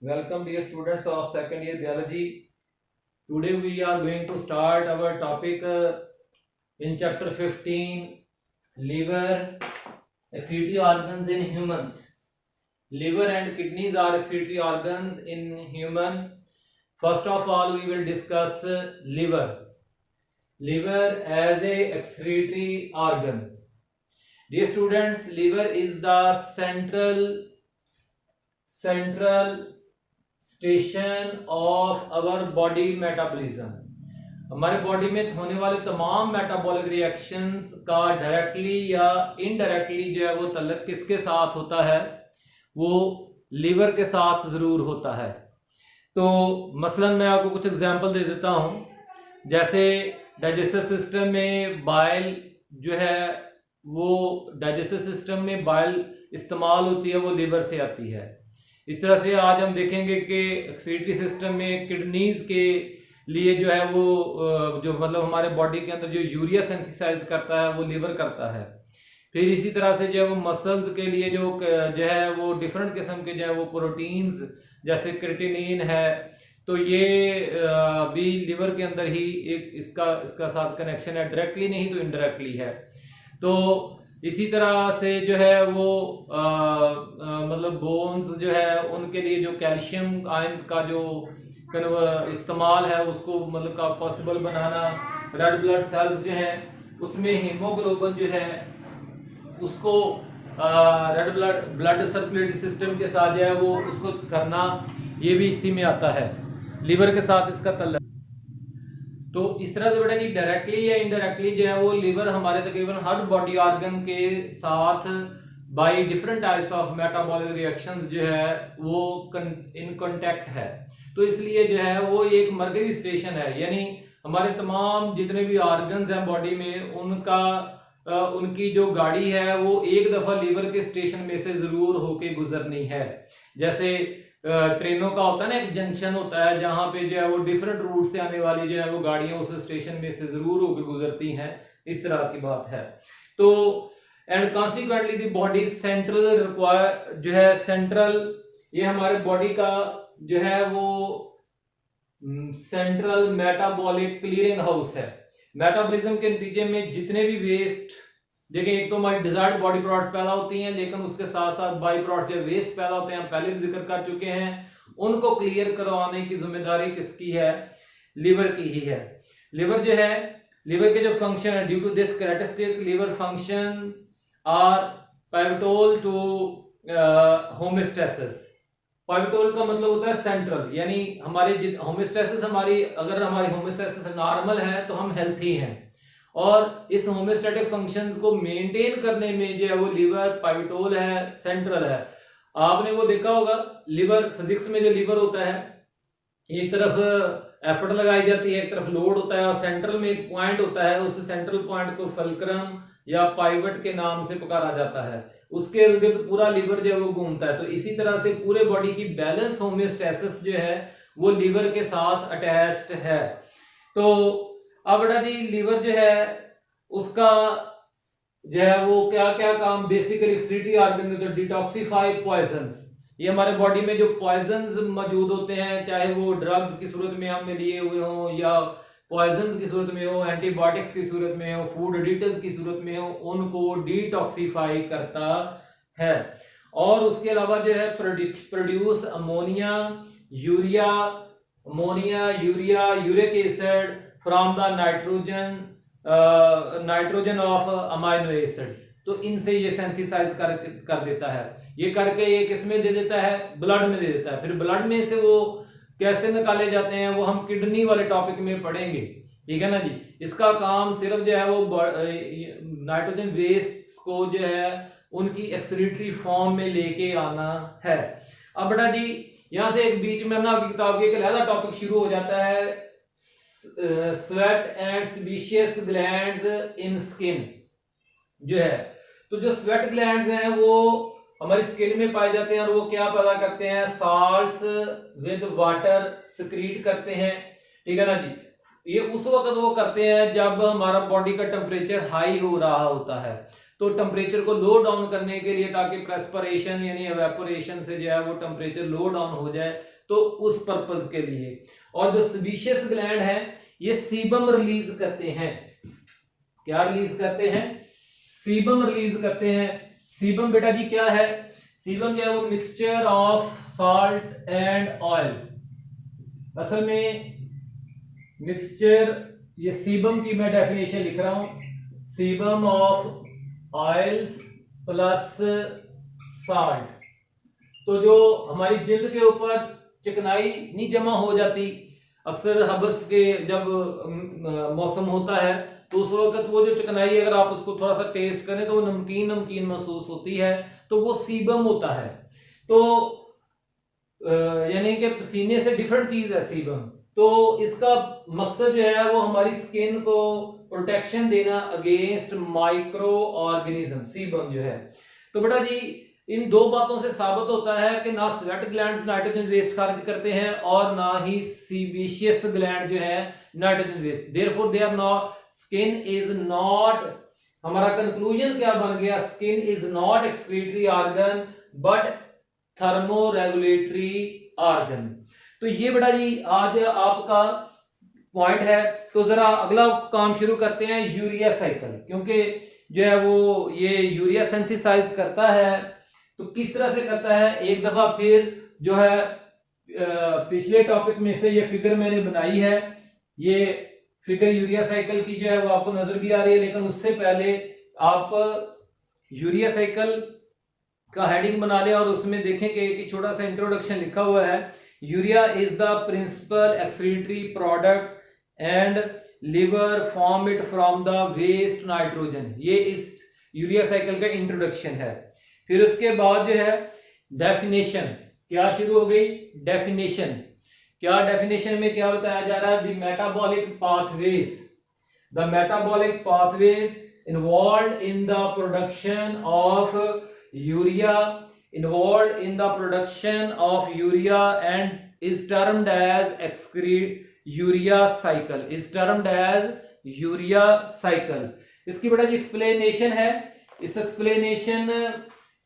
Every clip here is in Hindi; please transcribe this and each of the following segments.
Welcome dear students of second year biology. Today we are going to start our topic in chapter 15, liver, excretory organs in humans. Liver and kidneys are excretory organs in human. First of all we will discuss liver. Liver as a excretory organ. Dear students, liver is the central station of our body metabolism. हमारे बॉडी में होने वाले तमाम मेटाबॉलिक रिएक्शंस का डायरेक्टली या इनडायरेक्टली जो है वो तल्लुक किसके साथ होता है, वो लीवर के साथ जरूर होता है। तो मसलन मैं आपको कुछ एग्जांपल दे देता हूं। जैसे डाइजेस्टिव सिस्टम में बाइल जो है वो डाइजेस्टिव सिस्टम में बाइल इस्तेमाल होती है, वो लीवर से आती है। इस तरह से आज हम देखेंगे कि एक्सक्रीटरी सिस्टम में किडनीज के लिए जो है वो जो मतलब हमारे बॉडी के अंदर जो यूरिया सिंथेसाइज करता है वो लीवर करता है। फिर इसी तरह से जो है वो मसल्स के लिए जो है वो डिफरेंट किस्म के जो है वो प्रोटीन्स जैसे क्रिएटिनिन है, तो ये भी लिवर के अंदर ही एक इसका साथ कनेक्शन है, डायरेक्टली नहीं तो इनडायरेक्टली है। तो इसी तरह से जो है वो मतलब बोन्स जो है उनके लिए जो कैल्शियम आयंस का जो इस्तेमाल है उसको मतलब का पॉसिबल बनाना, रेड ब्लड सेल्स जो है उसमें हीमोग्लोबिन जो है उसको रेड ब्लड सर्कुलेटरी सिस्टम के साथ जो है वो उसको करना, ये भी इसी में आता है, लीवर के साथ इसका तल्लुक। तो इस तरह से बेटा जी डायरेक्टली या इनडायरेक्टली जो है वो लीवर हमारे तकरीबन हर बॉडी ऑर्गन के साथ by different types of metabolic reactions जो है वो इन कांटेक्ट है। तो इसलिए जो है वो एक मर्कजी स्टेशन है, यानी हमारे तमाम जितने भी ऑर्गन्स हैं बॉडी में उनकी जो गाड़ी है वो एक दफा लीवर के स्टेशन में से जरूर होके गुजरनी है। जैसे ट्रेनों का होता है ना, एक जंक्शन होता है जहां पे जो है वो डिफरेंट रूट से आने वाली जो है वो गाड़ियां उस स्टेशन में से जरूर होकर गुजरती हैं, इस तरह की बात है। तो and consequently the body central require जो है सेंट्रल, ये हमारे बॉडी का जो है वो सेंट्रल मेटाबॉलिक क्लियरिंग हाउस है। मेटाबॉलिज्म के नतीजे में जितने भी वेस्ट, देखिए एक तो हमारी डिजायर्ड बॉडी प्रोडक्ट्स पैदा होती हैं, लेकिन उसके साथ साथ बाई प्रोडक्ट्स या वेस्ट पैदा होते हैं, हम पहले भी जिक्र कर चुके हैं। उनको क्लियर करवाने की जिम्मेदारी किसकी है? लीवर की ही है। लिवर जो है, लिवर के जो फंक्शन है, due to this characteristic liver functions are pivotal to homeostasis. Pivotal का मतलब होता है सेंट्रल, यानी हमारी होमोस्टेसिस, अगर हमारी होमोस्टेसिस नॉर्मल है तो हम हेल्थी हैं, और इस होम्योस्टैटिक फंक्शंस को मेंटेन करने में जो है वो लीवर पाइवटल है, सेंट्रल है। आपने वो देखा होगा लिवर फिजिक्स में, जो लिवर होता है एक तरफ एफर्ट लगाई जाती है, एक तरफ लोड होता है, और सेंट्रल में एक पॉइंट होता है, उस सेंट्रल पॉइंट को फल्क्रम या पाइवट के नाम से पुकारा जाता है। उसके इर्द गिर्द पूरा लिवर जो है वो घूमता है। तो इसी तरह से पूरे बॉडी की बैलेंस होम्योस्टेसिस जो है वो लिवर के साथ अटैच्ड है। तो अब बेटा जी लीवर जो है उसका जो है वो क्या क्या काम बेसिकली एक्सक्रीटरी ऑर्गन में, डिटॉक्सिफाई पॉइजन्स, ये हमारे बॉडी में जो पॉइजन्स मौजूद होते हैं, चाहे वो ड्रग्स की सूरत में हमने लिए हुए हों या पॉइजन्स की सूरत में हो, एंटीबायोटिक्स की सूरत में हो, फूड एडिटिव्स की सूरत में हो, उनको डिटॉक्सिफाई करता है। और उसके अलावा जो है produce ammonia, urea, uric acid from the nitrogen of amino acids. तो इनसे ये सिंथेसाइज कर देता है। ये करके ये किसमें दे देता है? ब्लड में दे देता है। फिर ब्लड में से वो कैसे निकाले जाते हैं वो हम किडनी वाले टॉपिक में पढ़ेंगे, ठीक है ना जी। इसका काम सिर्फ जो है वो नाइट्रोजन वेस्ट को जो है उनकी एक्सक्रीटरी फॉर्म में लेके आना है। अब बेटा जी यहां से एक बीच में ना किताब के एक अलग टॉपिक शुरू हो जाता है, sweat and sebaceous glands in skin जो है। तो जो स्वेट ग्लैंड्स हैं वो हमारी स्किन में पाए जाते हैं, और वो क्या पैदा करते हैं? साल्ट्स विद वाटर सिक्रीट करते हैं, ठीक है ना जी। ये उस वक्त वो करते हैं जब हमारा बॉडी का टेम्परेचर हाई हो रहा होता है। तो टेम्परेचर को लो डाउन करने के लिए, ताकि प्रेस्पिरेशन यानी एवेपोरेशन से जो है वो टेम्परेचर लो डाउन हो जाए, तो उस पर्पज के लिए। और जो सेबेशियस ग्लैंड है ये सीबम रिलीज करते हैं। क्या रिलीज करते हैं? सीबम रिलीज करते हैं। सीबम बेटा जी क्या है? सीबम जो है वो mixture of salt and oil. असल में मिक्सचर, ये सीबम की मैं डेफिनेशन लिख रहा हूं, sebum of oils plus salt. तो जो हमारी जिल्द के ऊपर चिकनाई नहीं जमा हो जाती, अक्सर हबस के जब मौसम होता है तो उस वक्त वो जो चिकनाई, अगर आप उसको थोड़ा सा टेस्ट करें तो वो नमकीन नमकीन महसूस होती है, तो वो सीबम होता है। तो यानी कि पसीने से डिफरेंट चीज है सीबम। तो इसका मकसद जो है वो हमारी स्किन को प्रोटेक्शन देना अगेंस्ट माइक्रो ऑर्गेनिज्म, सीबम जो है। तो बेटा जी इन दो बातों से साबित होता है कि ना स्वेट ग्लैंड्स नाइट्रोजन वेस्ट खारिज करते हैं और ना ही सीबेशियस ग्लैंड जो है nitrogen waste. Therefore they are not, skin is not, हमारा कंक्लूजन क्या बन गया? Skin is not excretory organ but thermoregulatory organ. तो ये बेटा जी आज आपका पॉइंट है। तो जरा अगला काम शुरू करते हैं, यूरिया साइकिल, क्योंकि जो है वो ये यूरिया सिंथेसाइज करता है। तो किस तरह से करता है, एक दफा फिर जो है पिछले टॉपिक में से ये फिगर मैंने बनाई है, ये फिगर यूरिया साइकिल की जो है वो आपको नजर भी आ रही है, लेकिन उससे पहले आप यूरिया साइकिल का हेडिंग बना लें और उसमें देखेंगे कि छोटा सा इंट्रोडक्शन लिखा हुआ है, urea is the principal excretory product and liver form it from the waste nitrogen. ये इस यूरिया साइकिल का इंट्रोडक्शन है। फिर उसके बाद जो है डेफिनेशन क्या शुरू हो गई? डेफिनेशन क्या, डेफिनेशन में क्या बताया जा रहा है? The metabolic pathways, the metabolic pathways involve in the production of urea, involve in the production of urea and is termed as excrete urea cycle, is termed as urea cycle. इसकी बड़ा एक्सप्लेनेशन है। इस एक्सप्लेनेशन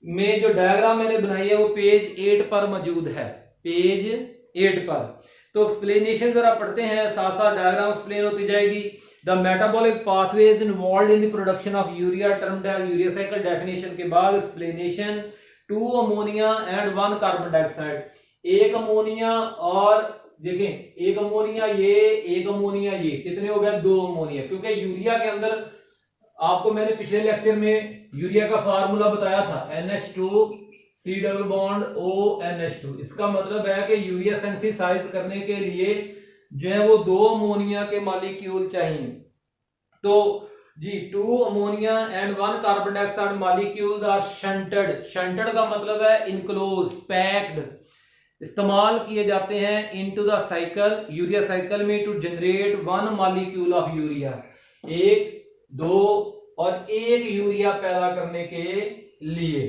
में जो डायग्राम मैंने बनाई है वो पेज 8 पर मौजूद है, पेज 8 पर। तो एक्सप्लेनेशन जरा पढ़ते हैं, साथ साथ डायग्राम एक्सप्लेन होती जाएगी। The metabolic pathways involved in the production of urea termed as urea cycle. Definition के बाद explanation, 2 ammonia and 1 carbon dioxide, एक अमोनिया और देखें एक अमोनिया ये, एक अमोनिया ये, कितने हो गए? 2 अमोनिया, क्योंकि यूरिया के अंदर आपको मैंने पिछले लेक्चर में यूरिया का फार्मूला बताया था, NH2 C double bond ONH2। इसका मतलब है कि यूरिया सिंथेसाइज करने के लिए जो है वो 2 अमोनिया के मॉलिक्यूल चाहिए। तो जी 2 ammonia and 1 carbon dioxide molecules are shunted. Shunted का मतलब है इनक्लोज्ड, पैक्ड, इस्तेमाल किए जाते हैं into the cycle, urea cycle में, to generate 1 molecule of urea, 1, 2 और 1 यूरिया पैदा करने के लिए।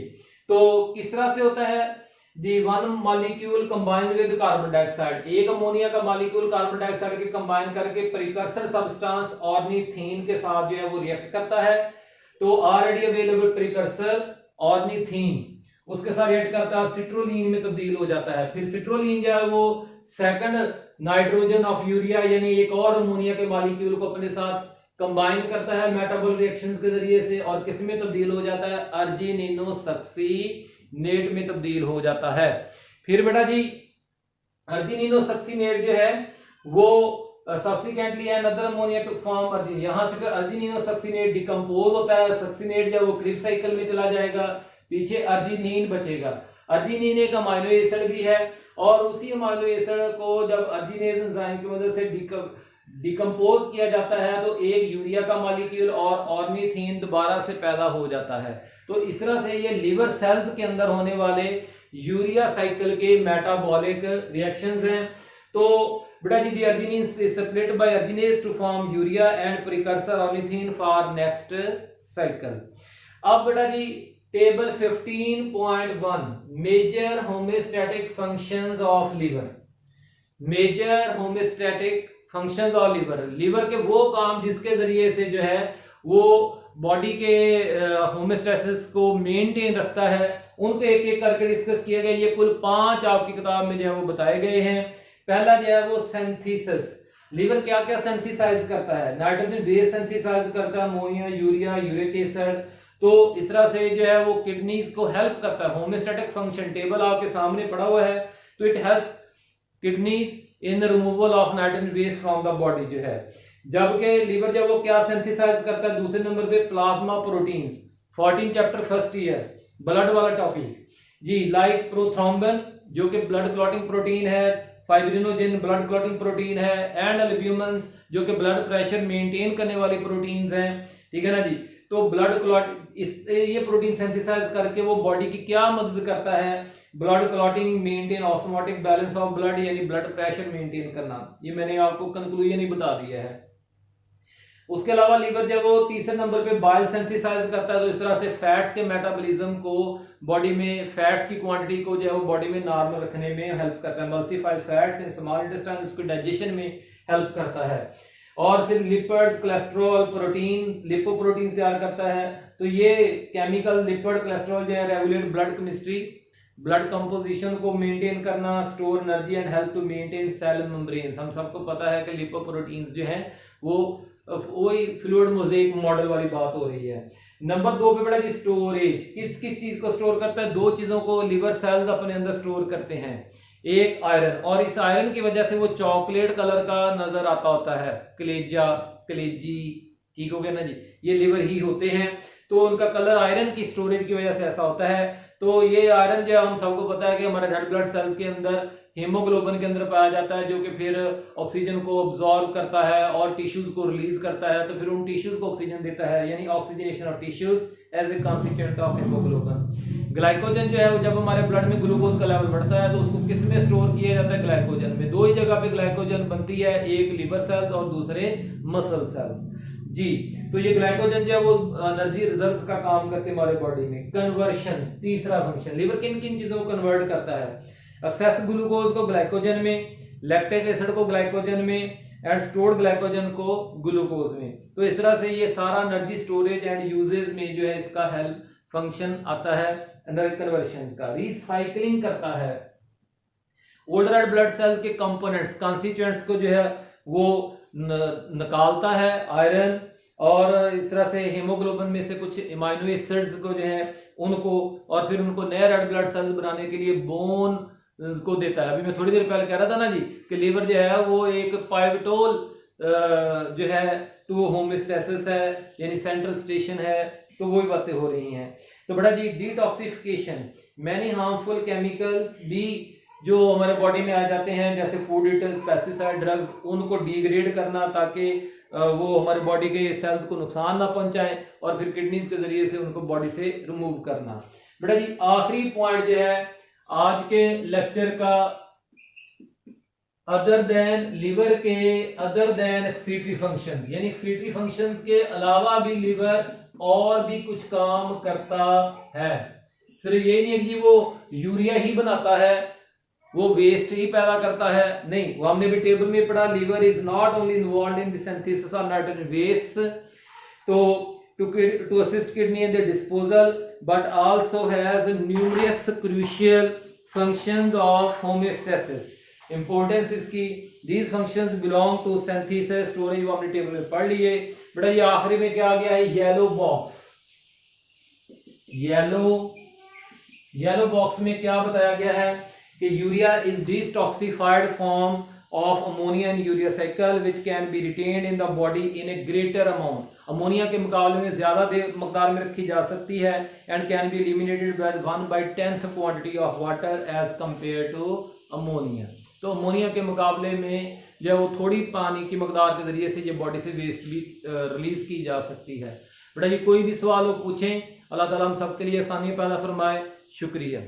तो किस तरह से होता है? दी 1 molecule combine with carbon dioxide, एक अमोनिया का मॉलिक्यूल कार्बन डाइऑक्साइड के कंबाइन करके प्रिकर्सर सब्सटेंस ऑर्निथीन के साथ जो है वो रिएक्ट करता है। तो ऑलरेडी अवेलेबल प्रिकर्सर ऑर्निथीन उसके साथ रिएक्ट करता है, सिट्रोलीन में तब्दील हो जाता है। फिर सिट्रोलीन जो है वो सेकंड नाइट्रोजन ऑफ यूरिया यानी एक और अमोनिया के मॉलिक्यूल को अपने साथ कंबाइन करता है मेटाबॉलिक रिएक्शंस के जरिए से, और किस में तब्दील हो जाता है? अर्जिनिनोसक्सीनेट में तब्दील हो जाता है। फिर बेटा जी अर्जिनिनोसक्सीनेट जो है वो subsequently another ammonia to form arginine, यहां से फिर अर्जिनिनोसक्सीनेट डिकम्पोज होता है, सक्सीनेट जो वो क्रिब साइकिल में चला जाएगा, पीछे अर्जिनिन बचेगा। अर्जिनिन एक अमाइनो एसिड भी है और उसी अमाइनो एसिड को जब अर्जिनेज एंजाइम की मदद से डिकम्पोज किया जाता है तो एक यूरिया का मॉलिक्यूल और ऑर्निथीन दोबारा से पैदा हो जाता है। तो इस तरह से ये लिवर सेल्स के अंदर होने वाले यूरिया साइकिल के मेटाबॉलिक रिएक्शंस हैं। तो बेटा जी the arginine is split by arginase to form urea and precursor ornithine for next cycle. अब बेटा जी table 15.1 major homeostatic functions of liver, major homeostatic functions of liver, liver के वो काम जिसके जरिए से जो है वो बॉडी के होमोस्टैसिस को मेंटेन रखता है, उनको एक एक करके डिस्कस किया गया। ये कुल 5 आपकी किताब में जो है वो बताए गए हैं। पहला जो है वो सिंथेसिस, लीवर क्या क्या सिंथेसाइज करता है, नाइट्रोजन बेस सिंथेसाइज करता है, अमोनिया, यूरिया, यूरिक एसिड। तो इस तरह से जो है वो किडनीज को हेल्प करता है। होम्योस्टैटिक फंक्शन टेबल आपके सामने पड़ा हुआ है। तो it helps kidneys in the removal of nitrogen waste from the body जो है। जबकि लीवर जो वो क्या सिंथेसाइज करता है, दूसरे नंबर पे plasma proteins, 14 chapter first year blood वाला टॉपिक जी, लाइक प्रोथ्रोम्बिन जो कि ब्लड क्लॉटिंग प्रोटीन है, फाइब्रिनोजेन ब्लड क्लॉटिंग प्रोटीन है, एंड एल्ब्यूमिन्स जो कि ब्लड प्रेशर मेंटेन करने वाली प्रोटीन्स हैं, ठीक है ना जी। तो ब्लड क्लॉट ये प्रोटीन सिंथेसाइज करके वो बॉडी की क्या मदद करता है, blood clotting, maintain osmotic balance of blood, यानी ब्लड प्रेशर मेंटेन करना। ये मैंने आपको कंक्लूजन ही बता दिया है। उसके अलावा लीवर जब वो तीसरे नंबर पे बाइल सिंथेसाइज करता है, तो इस तरह से फैट्स के मेटाबॉलिज्म को, बॉडी में फैट्स की क्वांटिटी को जो है वो बॉडी में नॉर्मल रखने में हेल्प करता है। मल्टीफाइड फैट्स इन स्मॉल इंटेस्टाइन, उसको डाइजेशन में हेल्प करता है। और फिर लिपिड्स, कोलेस्ट्रॉल, प्रोटीन, लिपोप्रोटीन तैयार करता है। तो ये केमिकल लिपिड, कोलेस्ट्रॉल जो है regulate blood chemistry, blood composition को मेंटेन करना, store energy and help to maintain cell membranes. हम सबको पता है कि लिपोप्रोटीन्स जो है वो वही फ्लूइड मोज़ेक मॉडल वाली बात हो रही है। नंबर 2 पे बड़ा जी स्टोरेज, किस किस चीज को स्टोर करता है, 2 चीजों को लिवर सेल्स अपने अंदर स्टोर करते हैं। एक आयरन, और इस आयरन की वजह से वो चॉकलेट कलर का नजर आता होता है, कलेजा, कलेजी, ठीक हो गया ना जी, ये लिवर ही होते हैं। तो उनका कलर आयरन की स्टोरेज की वजह से ऐसा होता है। तो ये आयरन जो हम सबको पता है कि हमारे रेड ब्लड सेल्स के अंदर हीमोग्लोबिन के अंदर पाया जाता है, जो कि फिर ऑक्सीजन को ऑब्जॉर्व करता है और टिश्यूज को रिलीज करता है। तो फिर उन टिश्यूज को ऑक्सीजन देता है, यानी oxygenation of tissues as a consequent of haemoglobin. Glycogen जो है वो जब हमारे ब्लड में ग्लूकोज का लेवल बढ़ता है तो उसको किस में स्टोर किया जाता है, ग्लाइकोजन में। 2 ही जगह पे ग्लाइकोजन बनती है, एक लिवर सेल्स और दूसरे मसल सेल्स जी। तो ये ग्लाइकोजन जो है वो एनर्जी रिजर्व्स का काम करते हैं हमारे बॉडी में। कन्वर्शन, तीसरा फंक्शन, लिवर किन किन चीजों को कन्वर्ट करता है, एक्सेस ग्लूकोज को ग्लाइकोजन में, लैक्टिक एसिड को ग्लाइकोजन में, एंड स्टोर्ड ग्लाइकोजन को ग्लूकोज में। तो इस तरह से ये सारा एनर्जी स्टोरेज एंड यूजेज में जो है इसका हेल्प फंक्शन आता है एनर्जी कन्वर्शन का। रिसाइकलिंग करता है ओल्ड रेड ब्लड सेल के कंपोनेंट्स, कॉन्स्टिट्यूएंट्स को जो है वो निकालता है, आयरन, और इस तरह से हीमोग्लोबिन में से कुछ एमाइनो एसिड्स को जो है उनको, और फिर उनको नए रेड ब्लड सेल्स बनाने के लिए बोन को देता है। अभी मैं थोड़ी देर पहले कह रहा था ना जी कि लीवर जो है वो एक पाइवटोल जो है टू होमोस्टैसिस है, यानी सेंट्रल स्टेशन है। तो वही बातें हो रही हैं। तो बड़ा जी डिटॉक्सिफिकेशन, मैनी हार्मफुल केमिकल्स भी जो हमारे बॉडी में आ जाते हैं, जैसे फूड एडिटिव्स, पेस्टिसाइड, ड्रग्स, उनको डिग्रेड करना ताकि वो हमारे बॉडी के सेल्स को नुकसान ना पहुंचाएं, और फिर किडनीज के जरिए से उनको बॉडी से रिमूव करना। बेटा जी आखिरी पॉइंट जो है आज के लेक्चर का, अदर देन लिवर के अदर देन एक्सक्रीटरी फंक्शंस, यानी एक्सक्रीटरी फंक्शंस के अलावा भी लिवर और भी कुछ काम करता है। सिर्फ ये नहीं है कि वो यूरिया ही बनाता है, वो वेस्ट ही पैदा करता है, नहीं, वो हमने भी टेबल में पढ़ा, liver is not only involve in the synthesis of nitrogen waste to assist kidney in the disposal, but also has numerous crucial functions of homeostasis. Importance इसकी, these functions belong to synthesis, storage, वो हमने टेबल में पढ़ लिए। बेटा ये आखिरी में क्या आ गया है, येलो बॉक्स। येलो बॉक्स में क्या बताया गया है कि urea is detoxified form of ammonia and urea cycle which can be retained in the body in a greater amount, ammonia के मुकाबले में ज्यादा मकदार में रखी जा सकती है, and can be eliminated by 1/10th quantity of water as compared to ammonia। तो अमोनिया के मुकाबले में जो वो थोड़ी पानी की मकदार के जरिए से ये बॉडी से वेस्ट भी रिलीज की जा सकती है। बेटा जी कोई भी सवाल हो पूछें, अल्लाह ताला हम सबके लिए आसानी पैदा फरमाए। शुक्रिया।